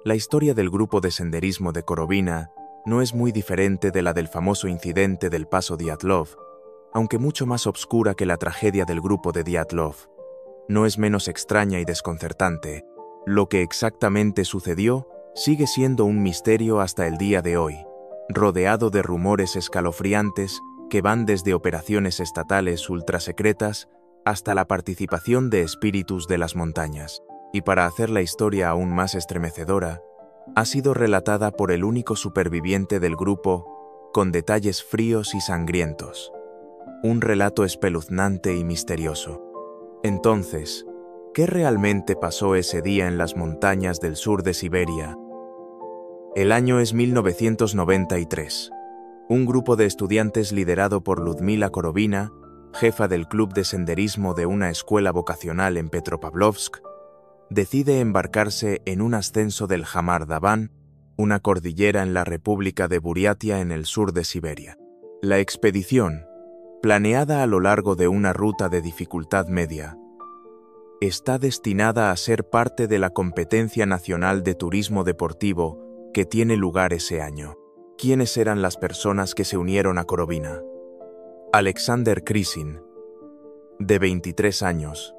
La historia del grupo de senderismo de Korovina no es muy diferente de la del famoso incidente del Paso Dyatlov, aunque mucho más obscura que la tragedia del grupo de Dyatlov. No es menos extraña y desconcertante. Lo que exactamente sucedió sigue siendo un misterio hasta el día de hoy, rodeado de rumores escalofriantes que van desde operaciones estatales ultrasecretas hasta la participación de espíritus de las montañas. Y para hacer la historia aún más estremecedora, ha sido relatada por el único superviviente del grupo, con detalles fríos y sangrientos. Un relato espeluznante y misterioso. Entonces, ¿qué realmente pasó ese día en las montañas del sur de Siberia? El año es 1993. Un grupo de estudiantes liderado por Ludmila Korovina, jefa del club de senderismo de una escuela vocacional en Petropavlovsk, decide embarcarse en un ascenso del Hamar Daban, una cordillera en la República de Buriatia en el sur de Siberia. La expedición, planeada a lo largo de una ruta de dificultad media, está destinada a ser parte de la competencia nacional de turismo deportivo que tiene lugar ese año. ¿Quiénes eran las personas que se unieron a Korovina? Alexander Krysin, de 23 años,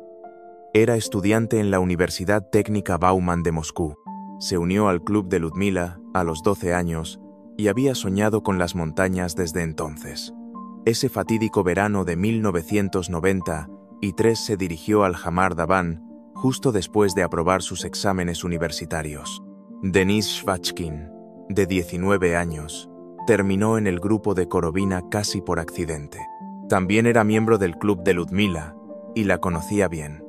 era estudiante en la Universidad Técnica Bauman de Moscú. Se unió al club de Ludmila a los 12 años y había soñado con las montañas desde entonces. Ese fatídico verano de 1993 se dirigió al Hamar Daban justo después de aprobar sus exámenes universitarios. Denis Shvachkin, de 19 años, terminó en el grupo de Korovina casi por accidente. También era miembro del club de Ludmila y la conocía bien.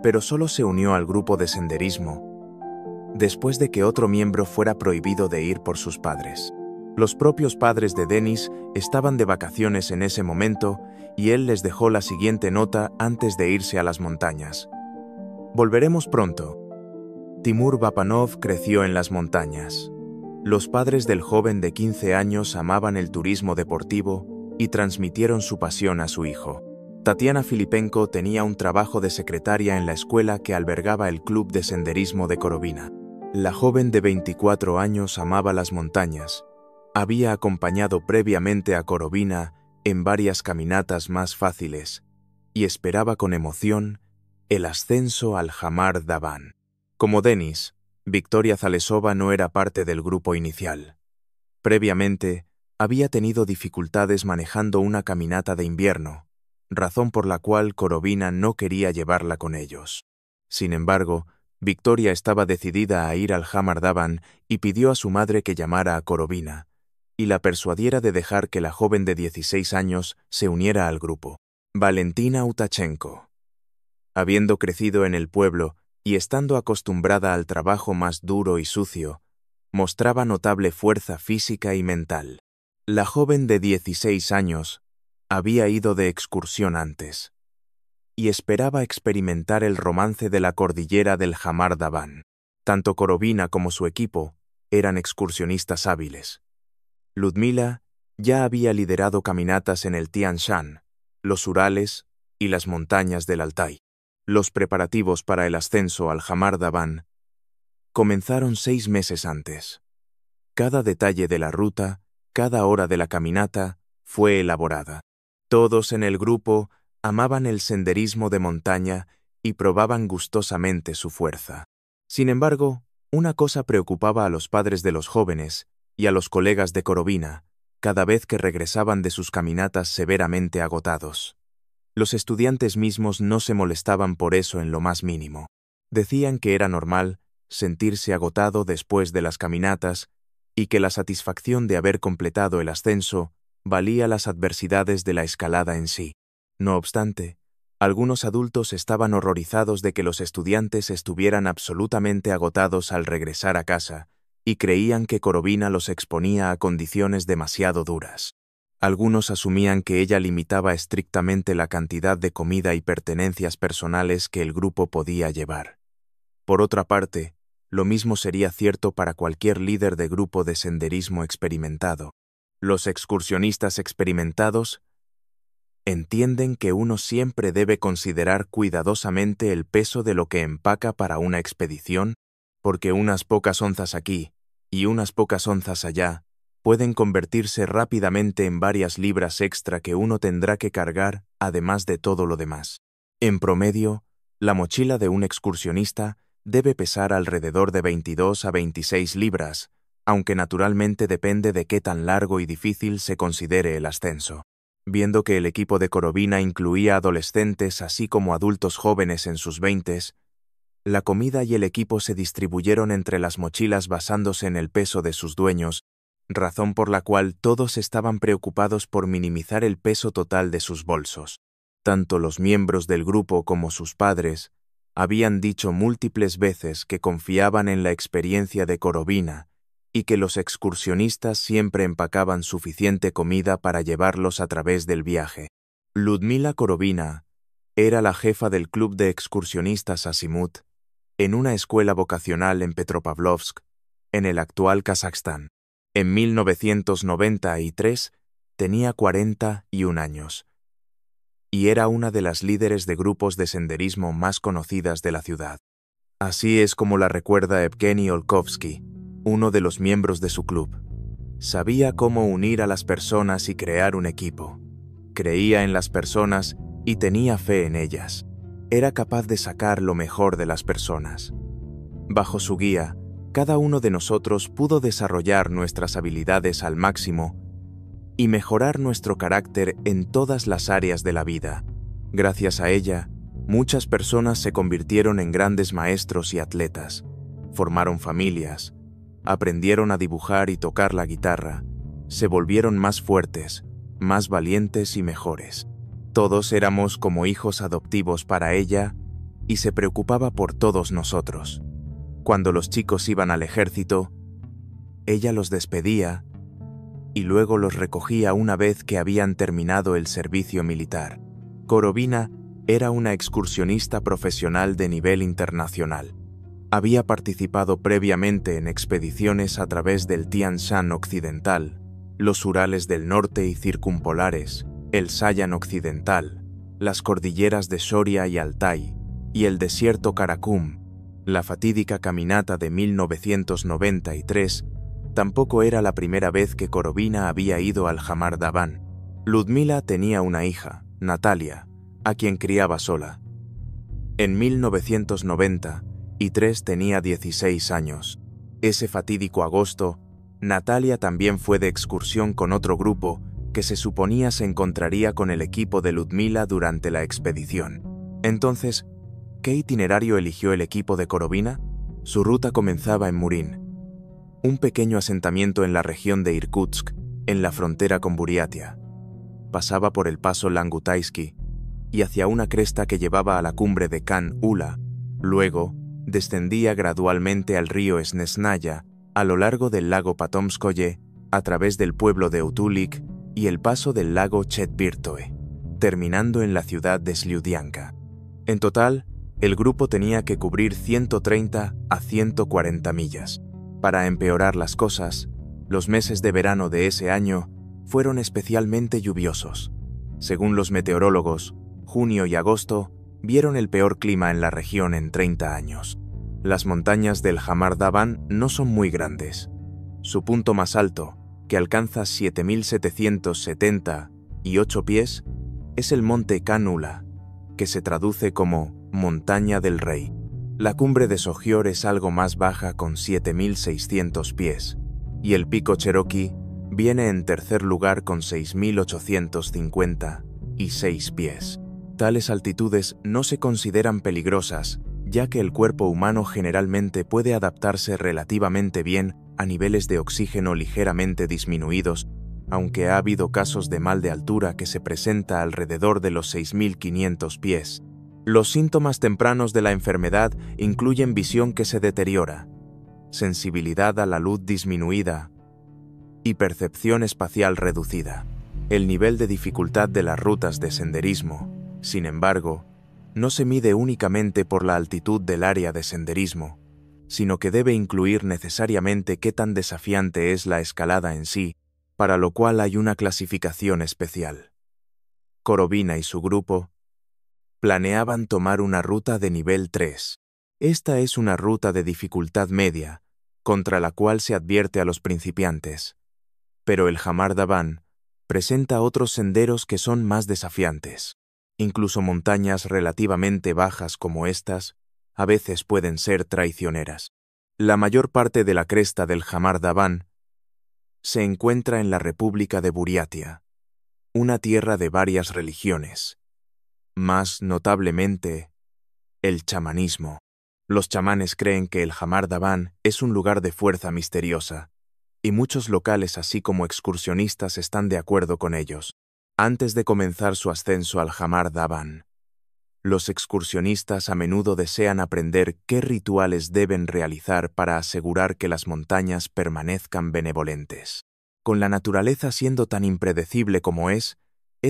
Pero solo se unió al grupo de senderismo después de que otro miembro fuera prohibido de ir por sus padres. Los propios padres de Denis estaban de vacaciones en ese momento y él les dejó la siguiente nota antes de irse a las montañas. Volveremos pronto. Timur Bapanov creció en las montañas. Los padres del joven de 15 años amaban el turismo deportivo y transmitieron su pasión a su hijo. Tatiana Filipenko tenía un trabajo de secretaria en la escuela que albergaba el club de senderismo de Korovina. La joven de 24 años amaba las montañas. Había acompañado previamente a Korovina en varias caminatas más fáciles y esperaba con emoción el ascenso al Hamar Daban. Como Denis, Victoria Zalesova no era parte del grupo inicial. Previamente, había tenido dificultades manejando una caminata de invierno, razón por la cual Korovina no quería llevarla con ellos. Sin embargo, Victoria estaba decidida a ir al Hamar Daban y pidió a su madre que llamara a Korovina y la persuadiera de dejar que la joven de 16 años se uniera al grupo. Valentina Utachenko. Habiendo crecido en el pueblo y estando acostumbrada al trabajo más duro y sucio, mostraba notable fuerza física y mental. La joven de 16 años había ido de excursión antes y esperaba experimentar el romance de la cordillera del Hamar Daban. Tanto Korovina como su equipo eran excursionistas hábiles. Ludmila ya había liderado caminatas en el Tian Shan, los Urales y las montañas del Altai. Los preparativos para el ascenso al Hamar Daban comenzaron 6 meses antes. Cada detalle de la ruta, cada hora de la caminata, fue elaborada. Todos en el grupo amaban el senderismo de montaña y probaban gustosamente su fuerza. Sin embargo, una cosa preocupaba a los padres de los jóvenes y a los colegas de Korovina cada vez que regresaban de sus caminatas severamente agotados. Los estudiantes mismos no se molestaban por eso en lo más mínimo. Decían que era normal sentirse agotado después de las caminatas y que la satisfacción de haber completado el ascenso valía las adversidades de la escalada en sí. No obstante, algunos adultos estaban horrorizados de que los estudiantes estuvieran absolutamente agotados al regresar a casa y creían que Korovina los exponía a condiciones demasiado duras. Algunos asumían que ella limitaba estrictamente la cantidad de comida y pertenencias personales que el grupo podía llevar. Por otra parte, lo mismo sería cierto para cualquier líder de grupo de senderismo experimentado. Los excursionistas experimentados entienden que uno siempre debe considerar cuidadosamente el peso de lo que empaca para una expedición, porque unas pocas onzas aquí y unas pocas onzas allá pueden convertirse rápidamente en varias libras extra que uno tendrá que cargar, además de todo lo demás. En promedio, la mochila de un excursionista debe pesar alrededor de 22 a 26 libras, aunque naturalmente depende de qué tan largo y difícil se considere el ascenso. Viendo que el equipo de Corobina incluía adolescentes así como adultos jóvenes en sus veintes, la comida y el equipo se distribuyeron entre las mochilas basándose en el peso de sus dueños, razón por la cual todos estaban preocupados por minimizar el peso total de sus bolsos. Tanto los miembros del grupo como sus padres habían dicho múltiples veces que confiaban en la experiencia de Corobina y que los excursionistas siempre empacaban suficiente comida para llevarlos a través del viaje. Ludmila Korobina era la jefa del club de excursionistas Asimut en una escuela vocacional en Petropavlovsk, en el actual Kazajstán. En 1993 tenía 41 años y era una de las líderes de grupos de senderismo más conocidas de la ciudad. Así es como la recuerda Evgeny Olkovsky, uno de los miembros de su club. Sabía cómo unir a las personas y crear un equipo. Creía en las personas y tenía fe en ellas. Era capaz de sacar lo mejor de las personas. Bajo su guía, cada uno de nosotros pudo desarrollar nuestras habilidades al máximo y mejorar nuestro carácter en todas las áreas de la vida. Gracias a ella, muchas personas se convirtieron en grandes maestros y atletas, formaron familias, aprendieron a dibujar y tocar la guitarra, se volvieron más fuertes, más valientes y mejores. Todos éramos como hijos adoptivos para ella y se preocupaba por todos nosotros. Cuando los chicos iban al ejército, ella los despedía y luego los recogía una vez que habían terminado el servicio militar. Korobina era una excursionista profesional de nivel internacional. Había participado previamente en expediciones a través del Tian Shan occidental, los Urales del norte y circumpolares, el Sayan occidental, las cordilleras de Soria y Altai, y el desierto Karakum. La fatídica caminata de 1993 tampoco era la primera vez que Korobina había ido al Hamar Daban. Ludmila tenía una hija, Natalia, a quien criaba sola. En 1993 tenía 16 años. Ese fatídico agosto, Natalia también fue de excursión con otro grupo que se suponía se encontraría con el equipo de Ludmila durante la expedición. Entonces, ¿qué itinerario eligió el equipo de Korobina? Su ruta comenzaba en Murin, un pequeño asentamiento en la región de Irkutsk, en la frontera con Buriatia. Pasaba por el paso Langutaisky y hacia una cresta que llevaba a la cumbre de Khan Ula. Luego, descendía gradualmente al río Snesnaya, a lo largo del lago Patomskoye, a través del pueblo de Utulik y el paso del lago Chetvirtoe, terminando en la ciudad de Slyudianka. En total, el grupo tenía que cubrir 130 a 140 millas. Para empeorar las cosas, los meses de verano de ese año fueron especialmente lluviosos. Según los meteorólogos, junio y agosto vieron el peor clima en la región en 30 años. Las montañas del Hamar Daban no son muy grandes. Su punto más alto, que alcanza 7.778 pies, es el monte Khan Ula, que se traduce como Montaña del Rey. La cumbre de Sogior es algo más baja con 7.600 pies, y el pico Cherokee viene en tercer lugar con 6.856 pies. Tales altitudes no se consideran peligrosas, ya que el cuerpo humano generalmente puede adaptarse relativamente bien a niveles de oxígeno ligeramente disminuidos, aunque ha habido casos de mal de altura que se presenta alrededor de los 6.500 pies. Los síntomas tempranos de la enfermedad incluyen visión que se deteriora, sensibilidad a la luz disminuida y percepción espacial reducida. El nivel de dificultad de las rutas de senderismo, sin embargo, no se mide únicamente por la altitud del área de senderismo, sino que debe incluir necesariamente qué tan desafiante es la escalada en sí, para lo cual hay una clasificación especial. Korobina y su grupo planeaban tomar una ruta de nivel 3. Esta es una ruta de dificultad media, contra la cual se advierte a los principiantes. Pero el Hamar Daban presenta otros senderos que son más desafiantes. Incluso montañas relativamente bajas como estas, a veces pueden ser traicioneras. La mayor parte de la cresta del Hamar Daban se encuentra en la República de Buriatia, una tierra de varias religiones, más notablemente el chamanismo. Los chamanes creen que el Hamar Daban es un lugar de fuerza misteriosa, y muchos locales así como excursionistas están de acuerdo con ellos. Antes de comenzar su ascenso al Hamar Daban, los excursionistas a menudo desean aprender qué rituales deben realizar para asegurar que las montañas permanezcan benevolentes. Con la naturaleza siendo tan impredecible como es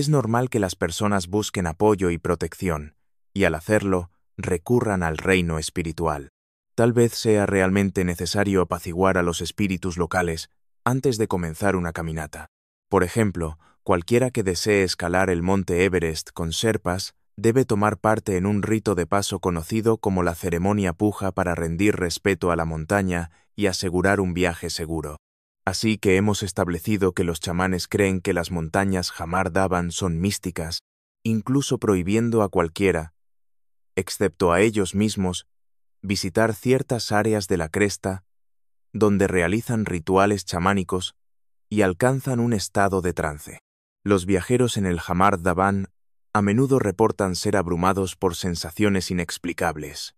normal que las personas busquen apoyo y protección, y al hacerlo, recurran al reino espiritual. Tal vez sea realmente necesario apaciguar a los espíritus locales antes de comenzar una caminata. Por ejemplo, cualquiera que desee escalar el monte Everest con sherpas debe tomar parte en un rito de paso conocido como la ceremonia puja para rendir respeto a la montaña y asegurar un viaje seguro. Así que hemos establecido que los chamanes creen que las montañas Hamar Daban son místicas, incluso prohibiendo a cualquiera, excepto a ellos mismos, visitar ciertas áreas de la cresta donde realizan rituales chamánicos y alcanzan un estado de trance. Los viajeros en el Hamar Daban a menudo reportan ser abrumados por sensaciones inexplicables,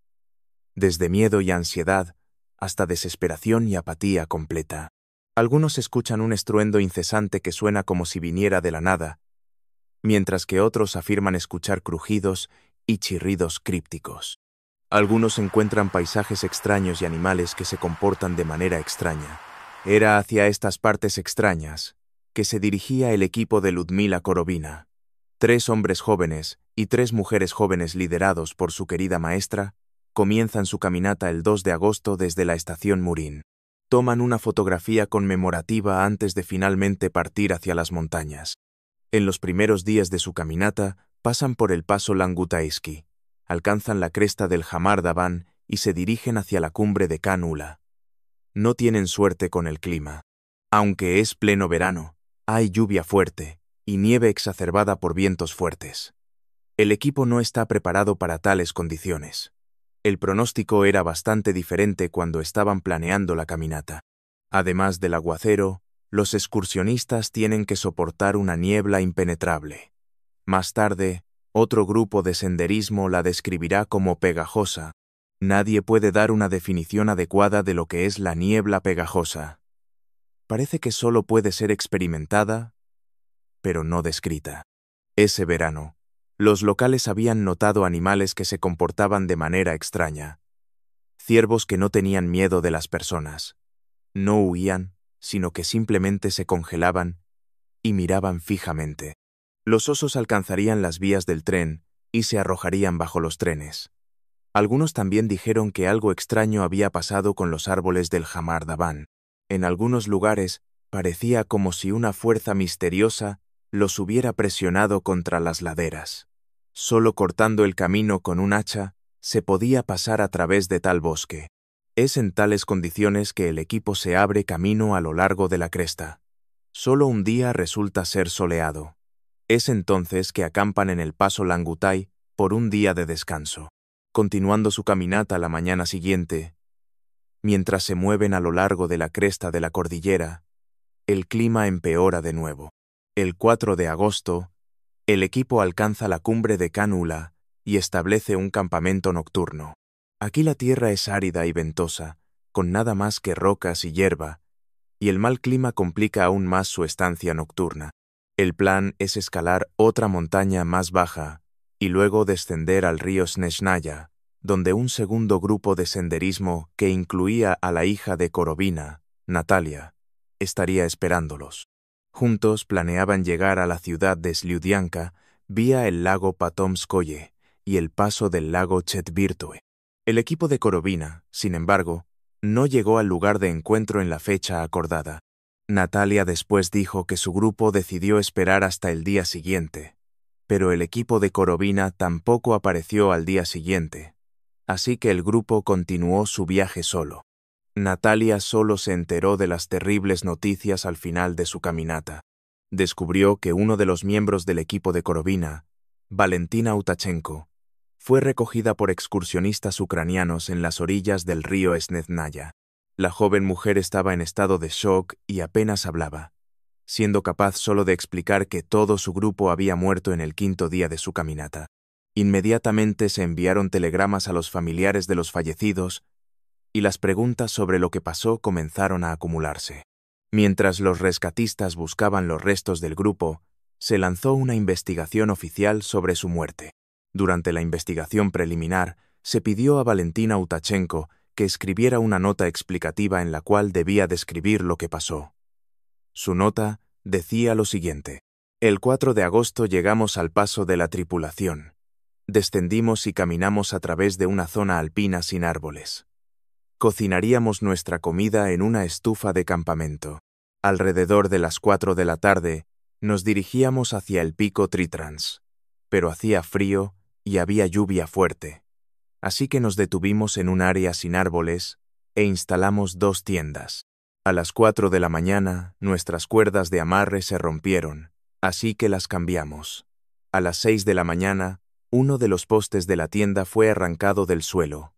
desde miedo y ansiedad hasta desesperación y apatía completa. Algunos escuchan un estruendo incesante que suena como si viniera de la nada, mientras que otros afirman escuchar crujidos y chirridos crípticos. Algunos encuentran paisajes extraños y animales que se comportan de manera extraña. Era hacia estas partes extrañas que se dirigía el equipo de Ludmila Korovina. 3 hombres jóvenes y 3 mujeres jóvenes liderados por su querida maestra comienzan su caminata el 2 de agosto desde la estación Murin. Toman una fotografía conmemorativa antes de finalmente partir hacia las montañas. En los primeros días de su caminata pasan por el paso Langutaiski, alcanzan la cresta del Hamar Daban y se dirigen hacia la cumbre de Khan Ula. No tienen suerte con el clima. Aunque es pleno verano, hay lluvia fuerte y nieve exacerbada por vientos fuertes. El equipo no está preparado para tales condiciones. El pronóstico era bastante diferente cuando estaban planeando la caminata. Además del aguacero, los excursionistas tienen que soportar una niebla impenetrable. Más tarde, otro grupo de senderismo la describirá como pegajosa. Nadie puede dar una definición adecuada de lo que es la niebla pegajosa. Parece que solo puede ser experimentada, pero no descrita. Ese verano, los locales habían notado animales que se comportaban de manera extraña. Ciervos que no tenían miedo de las personas. No huían, sino que simplemente se congelaban y miraban fijamente. Los osos alcanzarían las vías del tren y se arrojarían bajo los trenes. Algunos también dijeron que algo extraño había pasado con los árboles del Hamar Daban. En algunos lugares parecía como si una fuerza misteriosa los hubiera presionado contra las laderas. Solo cortando el camino con un hacha se podía pasar a través de tal bosque. Es en tales condiciones que el equipo se abre camino a lo largo de la cresta. Solo un día resulta ser soleado. Es entonces que acampan en el paso Langutai por un día de descanso. Continuando su caminata la mañana siguiente, mientras se mueven a lo largo de la cresta de la cordillera, el clima empeora de nuevo. El 4 de agosto, el equipo alcanza la cumbre de Khan Ula y establece un campamento nocturno. Aquí la tierra es árida y ventosa, con nada más que rocas y hierba, y el mal clima complica aún más su estancia nocturna. El plan es escalar otra montaña más baja y luego descender al río Snezhnaya, donde un segundo grupo de senderismo que incluía a la hija de Korovina, Natalia, estaría esperándolos. Juntos planeaban llegar a la ciudad de Slyudianka vía el lago Patomskoye y el paso del lago Chetvirtue. El equipo de Korovina, sin embargo, no llegó al lugar de encuentro en la fecha acordada. Natalia después dijo que su grupo decidió esperar hasta el día siguiente, pero el equipo de Korovina tampoco apareció al día siguiente. así que el grupo continuó su viaje solo. Natalia solo se enteró de las terribles noticias al final de su caminata. Descubrió que uno de los miembros del equipo de Korovina, Valentina Utachenko, fue recogida por excursionistas ucranianos en las orillas del río Snezhnaya. La joven mujer estaba en estado de shock y apenas hablaba, siendo capaz solo de explicar que todo su grupo había muerto en el 5.º día de su caminata. Inmediatamente se enviaron telegramas a los familiares de los fallecidos y las preguntas sobre lo que pasó comenzaron a acumularse. Mientras los rescatistas buscaban los restos del grupo, se lanzó una investigación oficial sobre su muerte. Durante la investigación preliminar, se pidió a Valentina Utachenko que escribiera una nota explicativa en la cual debía describir lo que pasó. Su nota decía lo siguiente: el 4 de agosto llegamos al paso de la tripulación. Descendimos y caminamos a través de una zona alpina sin árboles. Cocinaríamos nuestra comida en una estufa de campamento. Alrededor de las 4 de la tarde, nos dirigíamos hacia el pico Tritrans, pero hacía frío y había lluvia fuerte, así que nos detuvimos en un área sin árboles e instalamos 2 tiendas. A las 4 de la mañana, nuestras cuerdas de amarre se rompieron, así que las cambiamos. A las 6 de la mañana, uno de los postes de la tienda fue arrancado del suelo.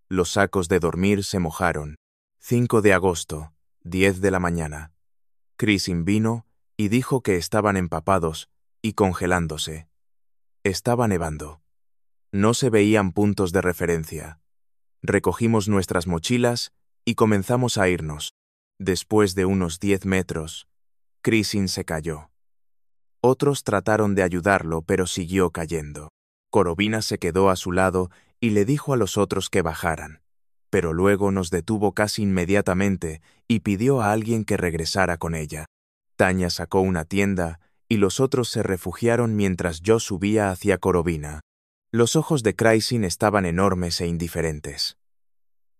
Los sacos de dormir se mojaron. 5 de agosto, 10 de la mañana. Krisin vino y dijo que estaban empapados y congelándose. Estaba nevando. No se veían puntos de referencia. Recogimos nuestras mochilas y comenzamos a irnos. Después de unos 10 metros, Krisin se cayó. Otros trataron de ayudarlo, pero siguió cayendo. Korovina se quedó a su lado y le dijo a los otros que bajaran, pero luego nos detuvo casi inmediatamente y pidió a alguien que regresara con ella. Tanya sacó una tienda y los otros se refugiaron mientras yo subía hacia Korovina. Los ojos de Krisin estaban enormes e indiferentes.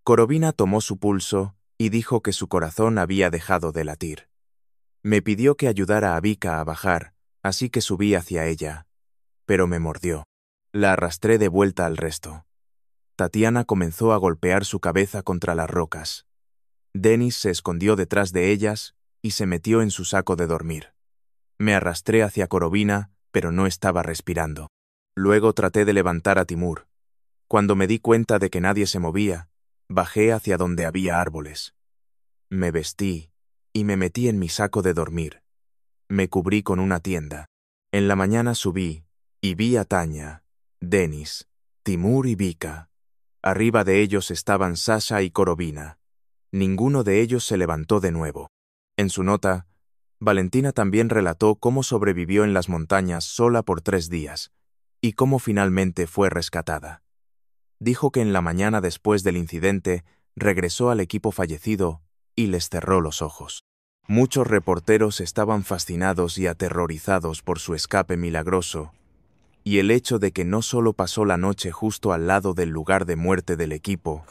Korovina tomó su pulso y dijo que su corazón había dejado de latir. Me pidió que ayudara a Vika a bajar, así que subí hacia ella, pero me mordió. La arrastré de vuelta al resto. Tatiana comenzó a golpear su cabeza contra las rocas. Denis se escondió detrás de ellas y se metió en su saco de dormir. Me arrastré hacia Korovina, pero no estaba respirando. Luego traté de levantar a Timur. Cuando me di cuenta de que nadie se movía, bajé hacia donde había árboles. Me vestí y me metí en mi saco de dormir. Me cubrí con una tienda. En la mañana subí y vi a Tanya, Denis, Timur y Vika. Arriba de ellos estaban Sasha y Korovina. Ninguno de ellos se levantó de nuevo. En su nota, Valentina también relató cómo sobrevivió en las montañas sola por 3 días y cómo finalmente fue rescatada. Dijo que en la mañana después del incidente regresó al equipo fallecido y les cerró los ojos. Muchos reporteros estaban fascinados y aterrorizados por su escape milagroso y el hecho de que no solo pasó la noche justo al lado del lugar de muerte del equipo,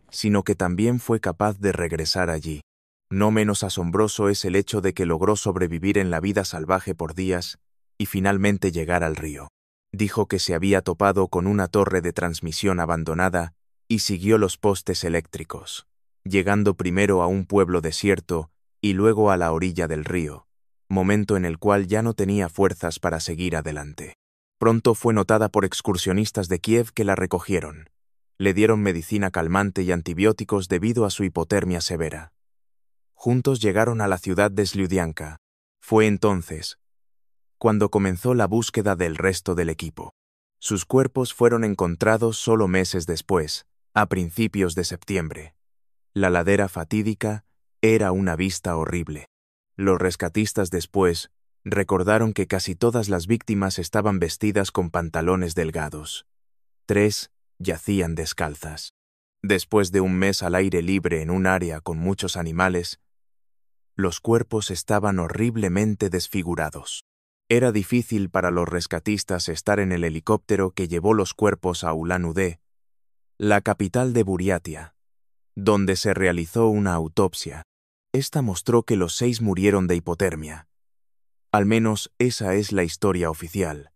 sino que también fue capaz de regresar allí. No menos asombroso es el hecho de que logró sobrevivir en la vida salvaje por días y finalmente llegar al río. Dijo que se había topado con una torre de transmisión abandonada y siguió los postes eléctricos, llegando primero a un pueblo desierto y luego a la orilla del río, momento en el cual ya no tenía fuerzas para seguir adelante. Pronto fue notada por excursionistas de Kiev que la recogieron. Le dieron medicina calmante y antibióticos debido a su hipotermia severa. Juntos llegaron a la ciudad de Sliudianka. Fue entonces cuando comenzó la búsqueda del resto del equipo. Sus cuerpos fueron encontrados solo meses después, a principios de septiembre. La ladera fatídica era una vista horrible. Los rescatistas después recordaron que casi todas las víctimas estaban vestidas con pantalones delgados. 3 yacían descalzas. Después de un mes al aire libre en un área con muchos animales, los cuerpos estaban horriblemente desfigurados. Era difícil para los rescatistas estar en el helicóptero que llevó los cuerpos a Ulan-Ude, la capital de Buriatia, donde se realizó una autopsia. Esta mostró que los 6 murieron de hipotermia. Al menos esa es la historia oficial,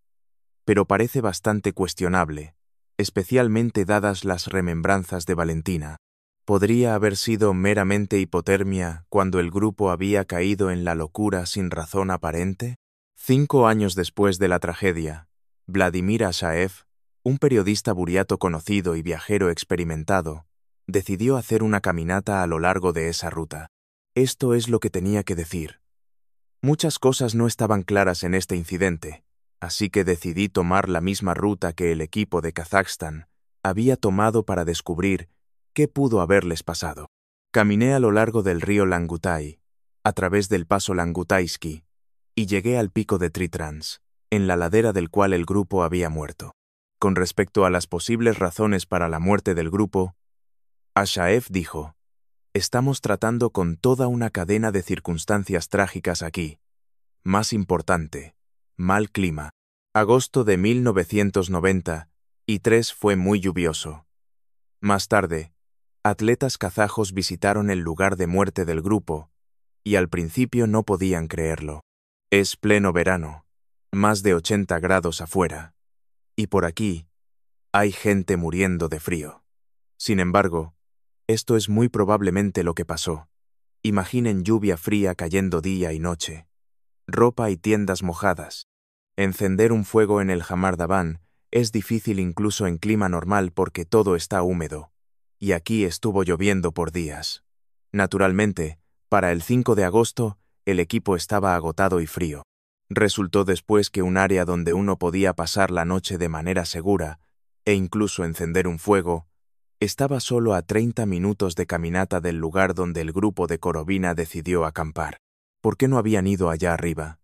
pero parece bastante cuestionable, especialmente dadas las remembranzas de Valentina. ¿Podría haber sido meramente hipotermia cuando el grupo había caído en la locura sin razón aparente? 5 años después de la tragedia, Vladimir Ashaev, un periodista buriato conocido y viajero experimentado, decidió hacer una caminata a lo largo de esa ruta. Esto es lo que tenía que decir. Muchas cosas no estaban claras en este incidente, así que decidí tomar la misma ruta que el equipo de Kazajstán había tomado para descubrir qué pudo haberles pasado. Caminé a lo largo del río Langutai, a través del paso Langutaisky, y llegué al pico de Tritrans, en la ladera del cual el grupo había muerto. Con respecto a las posibles razones para la muerte del grupo, Ashaev dijo: «Estamos tratando con toda una cadena de circunstancias trágicas aquí. Más importante, mal clima. Agosto de 1993 fue muy lluvioso. Más tarde, atletas kazajos visitaron el lugar de muerte del grupo, y al principio no podían creerlo. Es pleno verano, más de 80 grados afuera, y por aquí hay gente muriendo de frío. Sin embargo, esto es muy probablemente lo que pasó. Imaginen lluvia fría cayendo día y noche, ropa y tiendas mojadas. Encender un fuego en el Hamar-Daban es difícil incluso en clima normal porque todo está húmedo, y aquí estuvo lloviendo por días. Naturalmente, para el 5 de agosto, el equipo estaba agotado y frío. Resultó después que un área donde uno podía pasar la noche de manera segura, e incluso encender un fuego, estaba solo a 30 minutos de caminata del lugar donde el grupo de Korovina decidió acampar. ¿Por qué no habían ido allá arriba?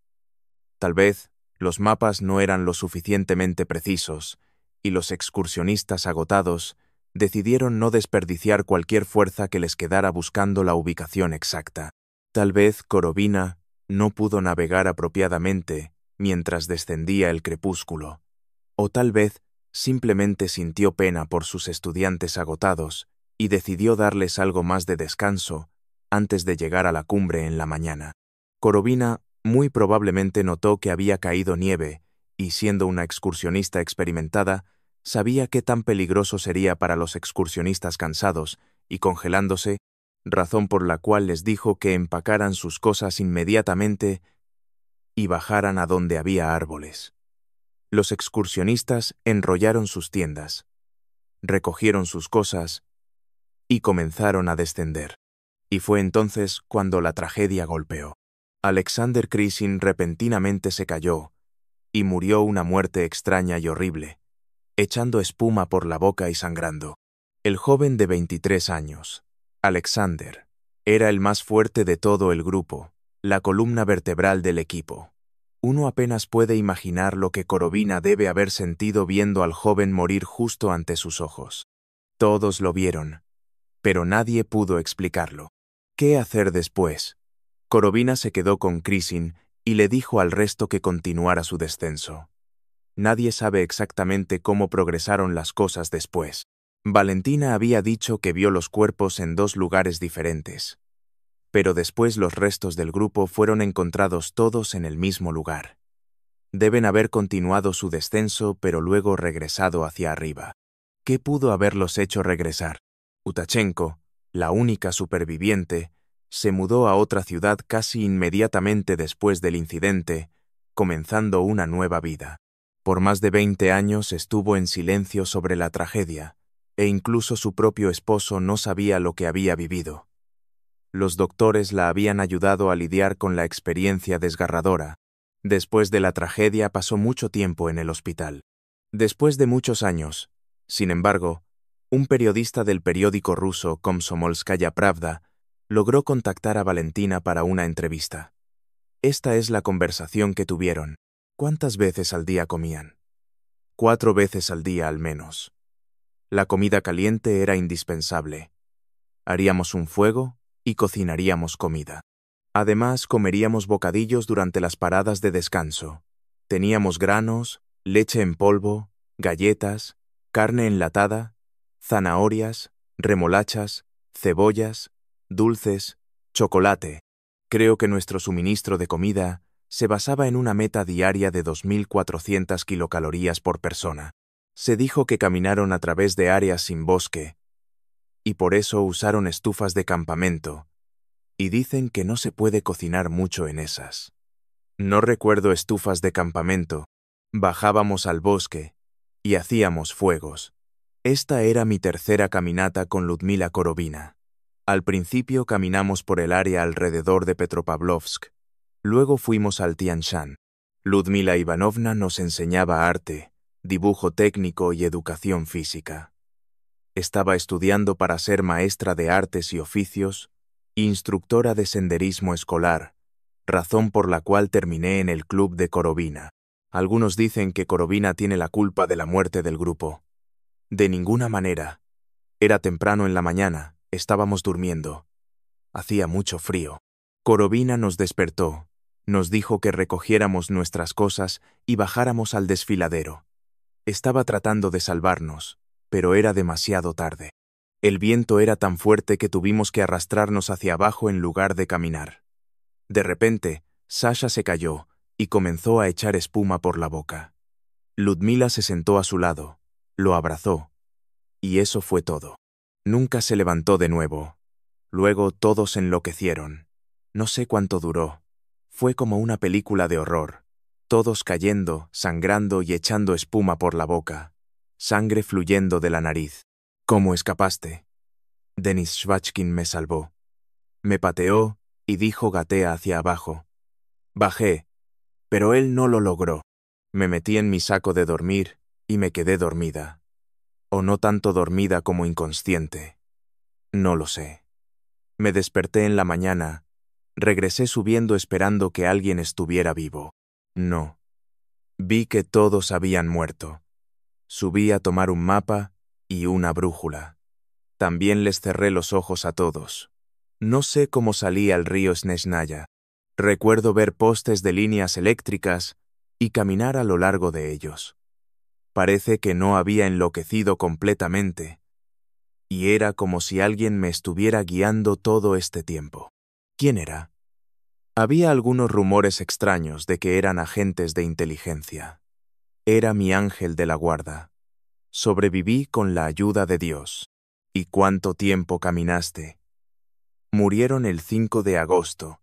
Tal vez los mapas no eran lo suficientemente precisos, y los excursionistas agotados decidieron no desperdiciar cualquier fuerza que les quedara buscando la ubicación exacta. Tal vez Korovina no pudo navegar apropiadamente mientras descendía el crepúsculo, o tal vez simplemente sintió pena por sus estudiantes agotados y decidió darles algo más de descanso antes de llegar a la cumbre en la mañana. Korovina muy probablemente notó que había caído nieve y, siendo una excursionista experimentada, sabía qué tan peligroso sería para los excursionistas cansados y congelándose, razón por la cual les dijo que empacaran sus cosas inmediatamente y bajaran a donde había árboles. Los excursionistas enrollaron sus tiendas, recogieron sus cosas y comenzaron a descender. Y fue entonces cuando la tragedia golpeó. Alexander Krisin repentinamente se cayó y murió una muerte extraña y horrible, echando espuma por la boca y sangrando. El joven de 23 años, Alexander, era el más fuerte de todo el grupo, la columna vertebral del equipo. Uno apenas puede imaginar lo que Korovina debe haber sentido viendo al joven morir justo ante sus ojos. Todos lo vieron, pero nadie pudo explicarlo. ¿Qué hacer después? Korovina se quedó con Krisin y le dijo al resto que continuara su descenso. Nadie sabe exactamente cómo progresaron las cosas después. Valentina había dicho que vio los cuerpos en 2 lugares diferentes, pero después los restos del grupo fueron encontrados todos en el mismo lugar. Deben haber continuado su descenso pero luego regresado hacia arriba. ¿Qué pudo haberlos hecho regresar? Utachenko, la única superviviente, se mudó a otra ciudad casi inmediatamente después del incidente, comenzando una nueva vida. Por más de 20 años estuvo en silencio sobre la tragedia, e incluso su propio esposo no sabía lo que había vivido. Los doctores la habían ayudado a lidiar con la experiencia desgarradora. Después de la tragedia pasó mucho tiempo en el hospital. Después de muchos años, sin embargo, un periodista del periódico ruso Komsomolskaya Pravda logró contactar a Valentina para una entrevista. Esta es la conversación que tuvieron. ¿Cuántas veces al día comían? 4 veces al día al menos. La comida caliente era indispensable. Haríamos un fuego y cocinaríamos comida. Además, comeríamos bocadillos durante las paradas de descanso. Teníamos granos, leche en polvo, galletas, carne enlatada, zanahorias, remolachas, cebollas, dulces, chocolate. Creo que nuestro suministro de comida se basaba en una meta diaria de 2.400 kilocalorías por persona. Se dijo que caminaron a través de áreas sin bosque, y por eso usaron estufas de campamento, y dicen que no se puede cocinar mucho en esas. No recuerdo estufas de campamento. Bajábamos al bosque y hacíamos fuegos. Esta era mi tercera caminata con Ludmila Korovina. Al principio caminamos por el área alrededor de Petropavlovsk. Luego fuimos al Tian Shan. Ludmila Ivanovna nos enseñaba arte, dibujo técnico y educación física. Estaba estudiando para ser maestra de artes y oficios, instructora de senderismo escolar, razón por la cual terminé en el club de Korovina. Algunos dicen que Korovina tiene la culpa de la muerte del grupo. De ninguna manera. Era temprano en la mañana, estábamos durmiendo. Hacía mucho frío. Korovina nos despertó, nos dijo que recogiéramos nuestras cosas y bajáramos al desfiladero. Estaba tratando de salvarnos, pero era demasiado tarde. El viento era tan fuerte que tuvimos que arrastrarnos hacia abajo en lugar de caminar. De repente, Sasha se cayó y comenzó a echar espuma por la boca. Ludmila se sentó a su lado, lo abrazó, y eso fue todo. Nunca se levantó de nuevo. Luego todos enloquecieron. No sé cuánto duró. Fue como una película de horror. Todos cayendo, sangrando y echando espuma por la boca. Sangre fluyendo de la nariz. ¿Cómo escapaste? Denis Shvachkin me salvó. Me pateó y dijo gatea hacia abajo. Bajé, pero él no lo logró. Me metí en mi saco de dormir y me quedé dormida. O no tanto dormida como inconsciente. No lo sé. Me desperté en la mañana, regresé subiendo esperando que alguien estuviera vivo. No. Vi que todos habían muerto. Subí a tomar un mapa y una brújula. También les cerré los ojos a todos. No sé cómo salí al río Snezhnaya. Recuerdo ver postes de líneas eléctricas y caminar a lo largo de ellos. Parece que no había enloquecido completamente, y era como si alguien me estuviera guiando todo este tiempo. ¿Quién era? Había algunos rumores extraños de que eran agentes de inteligencia. Era mi ángel de la guarda. Sobreviví con la ayuda de Dios. ¿Y cuánto tiempo caminaste? Murieron el 5 de agosto,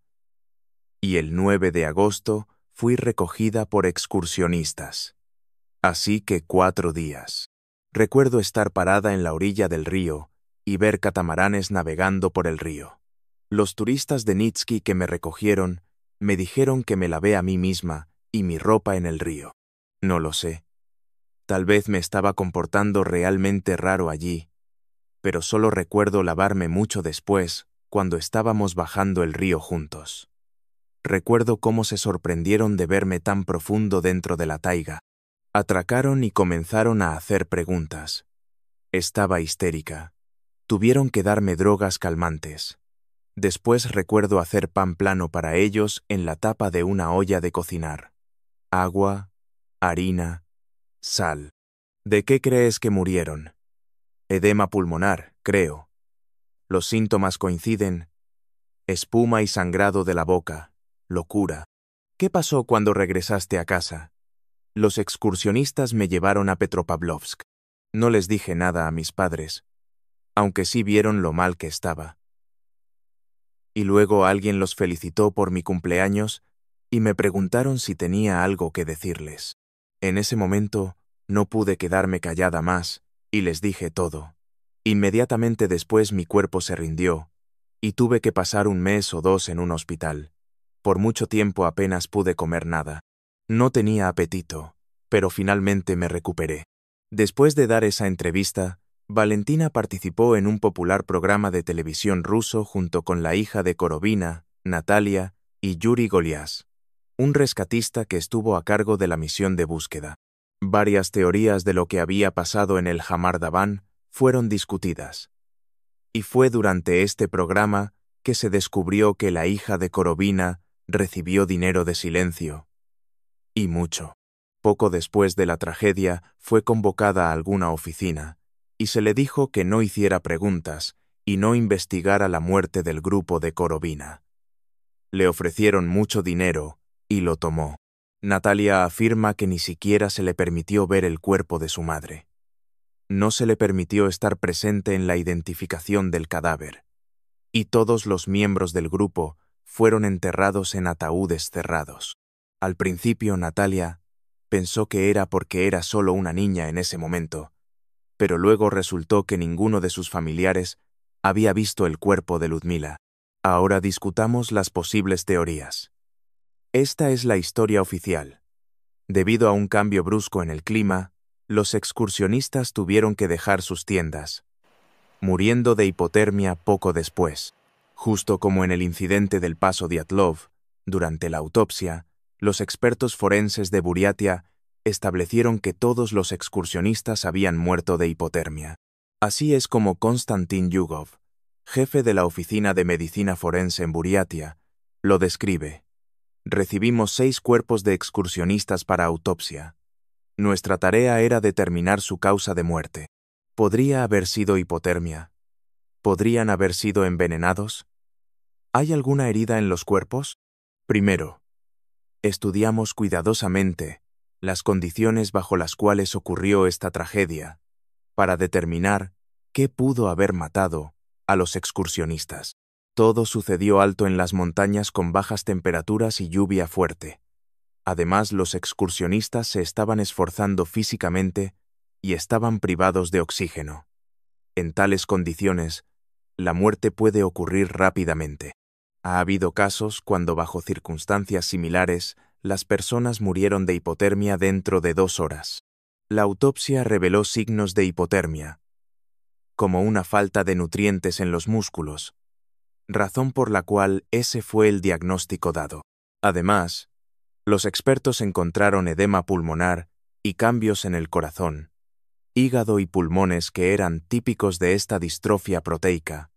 y el 9 de agosto fui recogida por excursionistas. Así que 4 días. Recuerdo estar parada en la orilla del río y ver catamaranes navegando por el río. Los turistas de Nitsky que me recogieron me dijeron que me lavé a mí misma y mi ropa en el río. No lo sé. Tal vez me estaba comportando realmente raro allí, pero solo recuerdo lavarme mucho después, cuando estábamos bajando el río juntos. Recuerdo cómo se sorprendieron de verme tan profundo dentro de la taiga. Atracaron y comenzaron a hacer preguntas. Estaba histérica. Tuvieron que darme drogas calmantes. Después recuerdo hacer pan plano para ellos en la tapa de una olla de cocinar. Agua, harina, sal. ¿De qué crees que murieron? Edema pulmonar, creo. Los síntomas coinciden. Espuma y sangrado de la boca. Locura. ¿Qué pasó cuando regresaste a casa? Los excursionistas me llevaron a Petropavlovsk. No les dije nada a mis padres, aunque sí vieron lo mal que estaba. Y luego alguien los felicitó por mi cumpleaños y me preguntaron si tenía algo que decirles. En ese momento no pude quedarme callada más y les dije todo. Inmediatamente después mi cuerpo se rindió y tuve que pasar 1 mes o 2 en un hospital. Por mucho tiempo apenas pude comer nada. No tenía apetito, pero finalmente me recuperé. Después de dar esa entrevista, Valentina participó en un popular programa de televisión ruso junto con la hija de Korovina, Natalia, y Yuri Golias, un rescatista que estuvo a cargo de la misión de búsqueda. Varias teorías de lo que había pasado en el Hamardaban fueron discutidas. Y fue durante este programa que se descubrió que la hija de Korovina recibió dinero de silencio. Y mucho. Poco después de la tragedia, fue convocada a alguna oficina, y se le dijo que no hiciera preguntas y no investigara la muerte del grupo de Korovina. Le ofrecieron mucho dinero y lo tomó. Natalia afirma que ni siquiera se le permitió ver el cuerpo de su madre. No se le permitió estar presente en la identificación del cadáver. Y todos los miembros del grupo fueron enterrados en ataúdes cerrados. Al principio, Natalia pensó que era porque era solo una niña en ese momento, pero luego resultó que ninguno de sus familiares había visto el cuerpo de Ludmila. Ahora discutamos las posibles teorías. Esta es la historia oficial. Debido a un cambio brusco en el clima, los excursionistas tuvieron que dejar sus tiendas, muriendo de hipotermia poco después. Justo como en el incidente del paso Dyatlov, durante la autopsia, los expertos forenses de Buriatia establecieron que todos los excursionistas habían muerto de hipotermia. Así es como Konstantin Yugov, jefe de la Oficina de Medicina Forense en Buriatia, lo describe. Recibimos 6 cuerpos de excursionistas para autopsia. Nuestra tarea era determinar su causa de muerte. ¿Podría haber sido hipotermia? ¿Podrían haber sido envenenados? ¿Hay alguna herida en los cuerpos? Primero, estudiamos cuidadosamente las condiciones bajo las cuales ocurrió esta tragedia, para determinar qué pudo haber matado a los excursionistas. Todo sucedió alto en las montañas con bajas temperaturas y lluvia fuerte. Además, los excursionistas se estaban esforzando físicamente y estaban privados de oxígeno. En tales condiciones, la muerte puede ocurrir rápidamente. Ha habido casos cuando bajo circunstancias similares, las personas murieron de hipotermia dentro de 2 horas. La autopsia reveló signos de hipotermia, como una falta de nutrientes en los músculos, razón por la cual ese fue el diagnóstico dado. Además, los expertos encontraron edema pulmonar y cambios en el corazón, hígado y pulmones que eran típicos de esta distrofia proteica,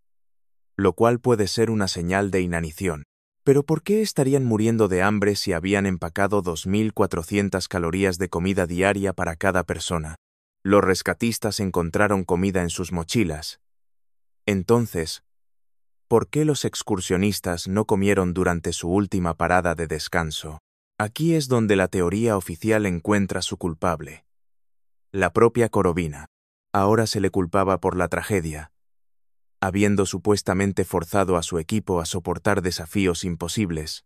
lo cual puede ser una señal de inanición. ¿Pero por qué estarían muriendo de hambre si habían empacado 2.400 calorías de comida diaria para cada persona? Los rescatistas encontraron comida en sus mochilas. Entonces, ¿por qué los excursionistas no comieron durante su última parada de descanso? Aquí es donde la teoría oficial encuentra su culpable. La propia Korovina. Ahora se le culpaba por la tragedia, habiendo supuestamente forzado a su equipo a soportar desafíos imposibles,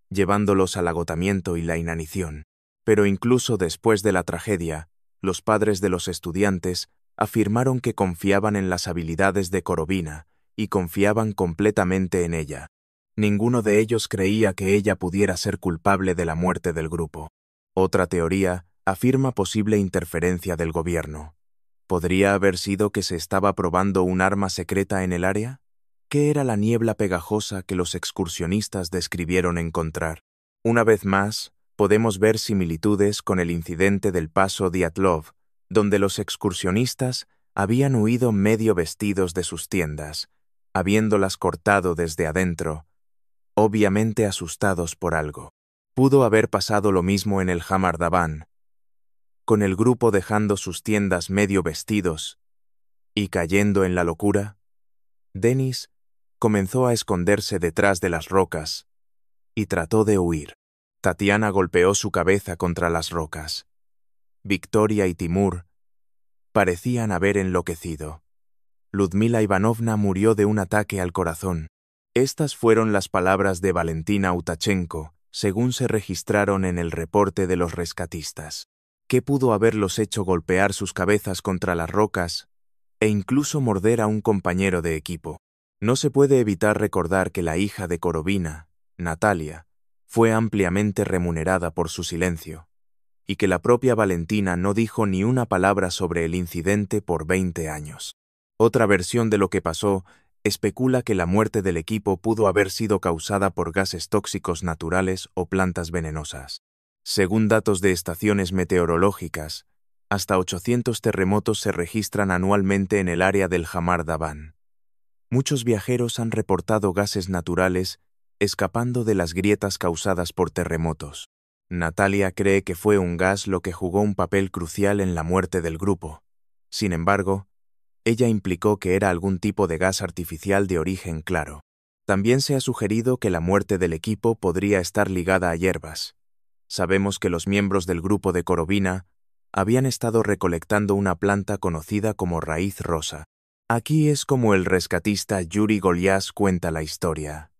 llevándolos al agotamiento y la inanición. Pero incluso después de la tragedia, los padres de los estudiantes afirmaron que confiaban en las habilidades de Korovina y confiaban completamente en ella. Ninguno de ellos creía que ella pudiera ser culpable de la muerte del grupo. Otra teoría afirma posible interferencia del gobierno. ¿Podría haber sido que se estaba probando un arma secreta en el área? ¿Qué era la niebla pegajosa que los excursionistas describieron encontrar? Una vez más, podemos ver similitudes con el incidente del paso Dyatlov, donde los excursionistas habían huido medio vestidos de sus tiendas, habiéndolas cortado desde adentro, obviamente asustados por algo. Pudo haber pasado lo mismo en el Hamar Daban, con el grupo dejando sus tiendas medio vestidos y cayendo en la locura. Denis comenzó a esconderse detrás de las rocas y trató de huir. Tatiana golpeó su cabeza contra las rocas. Victoria y Timur parecían haber enloquecido. Ludmila Ivanovna murió de un ataque al corazón. Estas fueron las palabras de Valentina Utachenko, según se registraron en el reporte de los rescatistas. ¿Qué pudo haberlos hecho golpear sus cabezas contra las rocas e incluso morder a un compañero de equipo? No se puede evitar recordar que la hija de Korovina, Natalia, fue ampliamente remunerada por su silencio, y que la propia Valentina no dijo ni una palabra sobre el incidente por 20 años. Otra versión de lo que pasó especula que la muerte del equipo pudo haber sido causada por gases tóxicos naturales o plantas venenosas. Según datos de estaciones meteorológicas, hasta 800 terremotos se registran anualmente en el área del Hamar Daban. Muchos viajeros han reportado gases naturales escapando de las grietas causadas por terremotos. Natalia cree que fue un gas lo que jugó un papel crucial en la muerte del grupo. Sin embargo, ella implicó que era algún tipo de gas artificial de origen claro. También se ha sugerido que la muerte del equipo podría estar ligada a hierbas. Sabemos que los miembros del grupo de Korovina habían estado recolectando una planta conocida como raíz rosa. Aquí es como el rescatista Yuri Goliás cuenta la historia.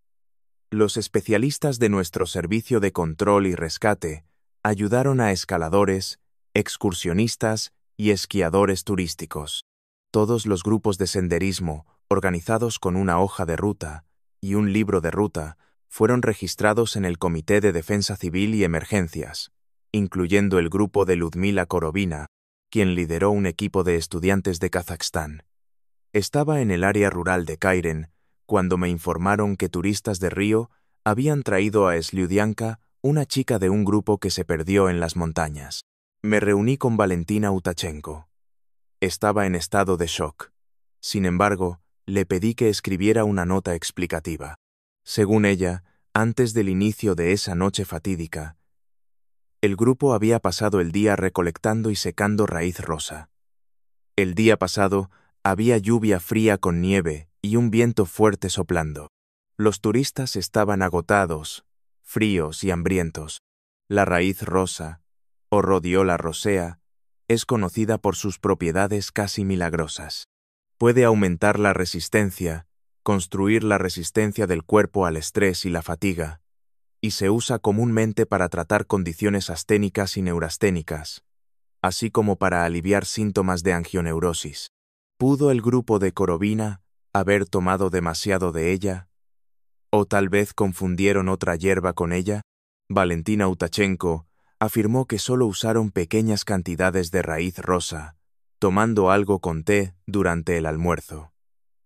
Los especialistas de nuestro servicio de control y rescate ayudaron a escaladores, excursionistas y esquiadores turísticos. Todos los grupos de senderismo, organizados con una hoja de ruta y un libro de ruta, fueron registrados en el Comité de Defensa Civil y Emergencias, incluyendo el grupo de Ludmila Korovina, quien lideró un equipo de estudiantes de Kazajstán. Estaba en el área rural de Kairen cuando me informaron que turistas de Río habían traído a Slyudianka, una chica de un grupo que se perdió en las montañas. Me reuní con Valentina Utachenko. Estaba en estado de shock. Sin embargo, le pedí que escribiera una nota explicativa. Según ella, antes del inicio de esa noche fatídica, el grupo había pasado el día recolectando y secando raíz rosa. El día pasado había lluvia fría con nieve y un viento fuerte soplando. Los turistas estaban agotados, fríos y hambrientos. La raíz rosa, o Rhodiola rosea, es conocida por sus propiedades casi milagrosas. Puede aumentar la resistencia, construir la resistencia del cuerpo al estrés y la fatiga, y se usa comúnmente para tratar condiciones asténicas y neurasténicas, así como para aliviar síntomas de angioneurosis. ¿Pudo el grupo de Korovina haber tomado demasiado de ella? ¿O tal vez confundieron otra hierba con ella? Valentina Utachenko afirmó que solo usaron pequeñas cantidades de raíz rosa, tomando algo con té durante el almuerzo.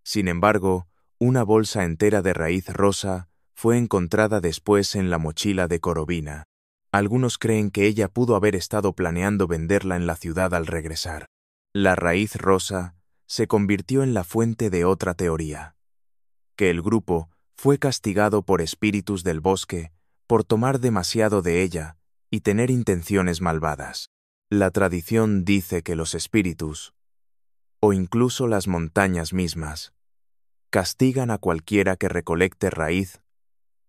Sin embargo, una bolsa entera de raíz rosa fue encontrada después en la mochila de Korovina. Algunos creen que ella pudo haber estado planeando venderla en la ciudad al regresar. La raíz rosa se convirtió en la fuente de otra teoría: que el grupo fue castigado por espíritus del bosque por tomar demasiado de ella y tener intenciones malvadas. La tradición dice que los espíritus, o incluso las montañas mismas, castigan a cualquiera que recolecte raíz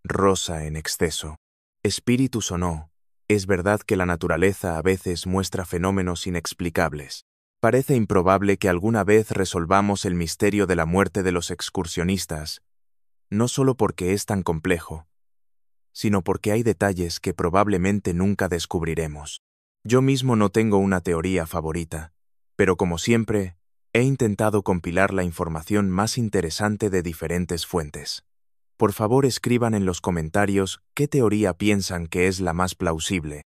rosa en exceso. Espíritus o no, es verdad que la naturaleza a veces muestra fenómenos inexplicables. Parece improbable que alguna vez resolvamos el misterio de la muerte de los excursionistas, no solo porque es tan complejo, sino porque hay detalles que probablemente nunca descubriremos. Yo mismo no tengo una teoría favorita, pero como siempre, he intentado compilar la información más interesante de diferentes fuentes. Por favor, escriban en los comentarios qué teoría piensan que es la más plausible.